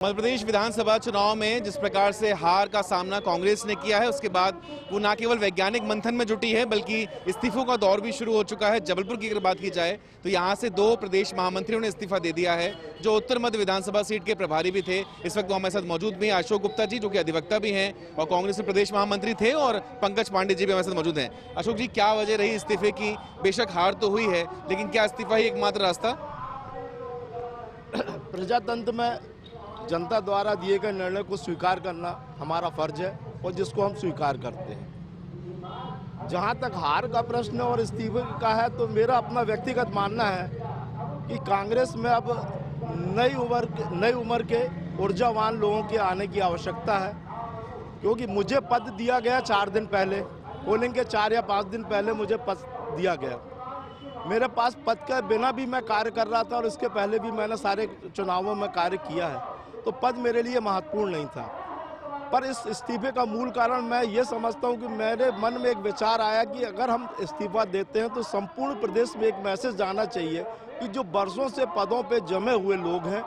मध्य प्रदेश विधानसभा चुनाव में जिस प्रकार से हार का सामना कांग्रेस ने किया है, उसके बाद वो न केवल वैज्ञानिक मंथन में जुटी है बल्कि इस्तीफों का दौर भी शुरू हो चुका है। जबलपुर की अगर बात की जाए तो यहां से 2 प्रदेश महामंत्रियों ने इस्तीफा दे दिया है, जो उत्तर मध्य विधानसभा सीट के प्रभारी भी थे। इस वक्त वो हमारे साथ मौजूद भी हैं अशोक गुप्ता जी, जो कि अधिवक्ता भी हैं और कांग्रेस के प्रदेश महामंत्री थे, और पंकज पांडे जी भी हमारे साथ मौजूद हैं। अशोक जी, क्या वजह रही इस्तीफे की? बेशक हार तो हुई है, लेकिन क्या इस्तीफा ही एकमात्र रास्ता? प्रजातंत्र में जनता द्वारा दिए गए निर्णय को स्वीकार करना हमारा फर्ज है और जिसको हम स्वीकार करते हैं। जहां तक हार का प्रश्न और इस्तीफे का है, तो मेरा अपना व्यक्तिगत मानना है कि कांग्रेस में अब नई उम्र के ऊर्जावान लोगों के आने की आवश्यकता है, क्योंकि मुझे पद दिया गया 4 दिन पहले, पोलिंग के 4 या 5 दिन पहले मुझे पद दिया गया। मेरे पास पद के बिना भी मैं कार्य कर रहा था और इसके पहले भी मैंने सारे चुनावों में कार्य किया है, तो पद मेरे लिए महत्वपूर्ण नहीं था। पर इस इस्तीफे का मूल कारण मैं ये समझता हूँ कि मेरे मन में एक विचार आया कि अगर हम इस्तीफा देते हैं तो संपूर्ण प्रदेश में एक मैसेज जाना चाहिए कि जो बरसों से पदों पे जमे हुए लोग हैं,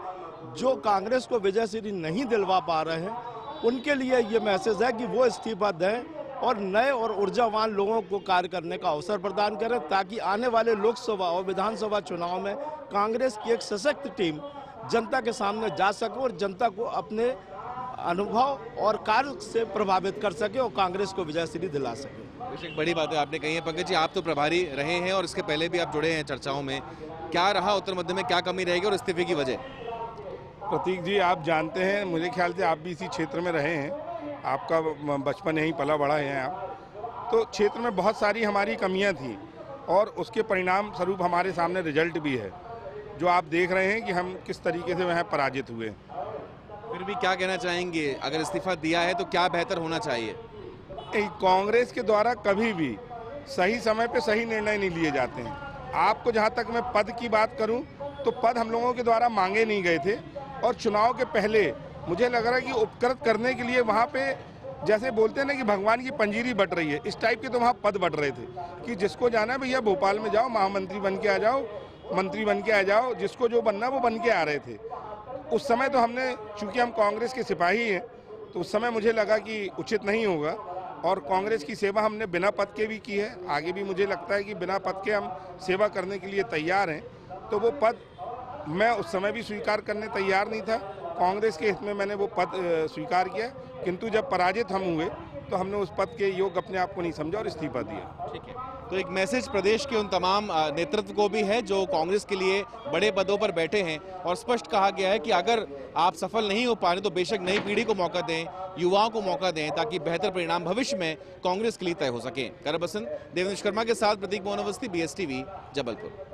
जो कांग्रेस को विजय श्री नहीं दिलवा पा रहे हैं, उनके लिए ये मैसेज है कि वो इस्तीफा दें और नए और ऊर्जावान लोगों को कार्य करने का अवसर प्रदान करें, ताकि आने वाले लोकसभा और विधानसभा चुनाव में कांग्रेस की एक सशक्त टीम जनता के सामने जा सके और जनता को अपने अनुभव और कार्य से प्रभावित कर सके और कांग्रेस को विजय श्री दिला सके। एक बड़ी बात है आपने कही है पंकज जी, आप तो प्रभारी रहे हैं और इसके पहले भी आप जुड़े हैं चर्चाओं में। क्या रहा उत्तर मध्य में, क्या कमी रहेगी और इस्तीफे की वजह? प्रतीक जी, आप जानते हैं, मुझे ख्याल से आप भी इसी क्षेत्र में रहे हैं, आपका बचपन यहीं पला बड़ा है आप, तो क्षेत्र में बहुत सारी हमारी कमियां थी और उसके परिणाम स्वरूप हमारे सामने रिजल्ट भी है, जो आप देख रहे हैं कि हम किस तरीके से वह पराजित हुए। फिर भी क्या कहना चाहेंगे, अगर इस्तीफा दिया है तो क्या बेहतर होना चाहिए? कांग्रेस के द्वारा कभी भी सही समय पे सही निर्णय नहीं लिए जाते हैं। आपको जहां तक मैं पद की बात करूं तो पद हम लोगों के द्वारा मांगे नहीं गए थे, और चुनाव के पहले मुझे लग रहा है कि उपकृत करने के लिए वहाँ पे जैसे बोलते हैं ना कि भगवान की पंजीरी बट रही है, इस टाइप के तो वहाँ पद बट रहे थे कि जिसको जाना है भैया भोपाल में जाओ, महामंत्री बन के आ जाओ, मंत्री बन के आ जाओ, जिसको जो बनना वो बन के आ रहे थे। उस समय तो हमने, चूंकि हम कांग्रेस के सिपाही हैं, तो उस समय मुझे लगा कि उचित नहीं होगा, और कांग्रेस की सेवा हमने बिना पद के भी की है। आगे भी मुझे लगता है कि बिना पद के हम सेवा करने के लिए तैयार हैं। तो वो पद मैं उस समय भी स्वीकार करने तैयार नहीं था, कांग्रेस के हित में मैंने वो पद स्वीकार किया, किंतु जब पराजित हम हुए तो हमने उस पद के योग्य अपने आप को नहीं समझा और इस्तीफा दिया। ठीक है, तो एक मैसेज प्रदेश के उन तमाम नेतृत्व को भी है जो कांग्रेस के लिए बड़े पदों पर बैठे हैं, और स्पष्ट कहा गया है कि अगर आप सफल नहीं हो पा रहे तो बेशक नई पीढ़ी को मौका दें, युवाओं को मौका दें, ताकि बेहतर परिणाम भविष्य में कांग्रेस के लिए तय हो सके। करबसन देवेंद्र शर्मा के साथ प्रतीक मोहन अवस्थी, BSTV, जबलपुर।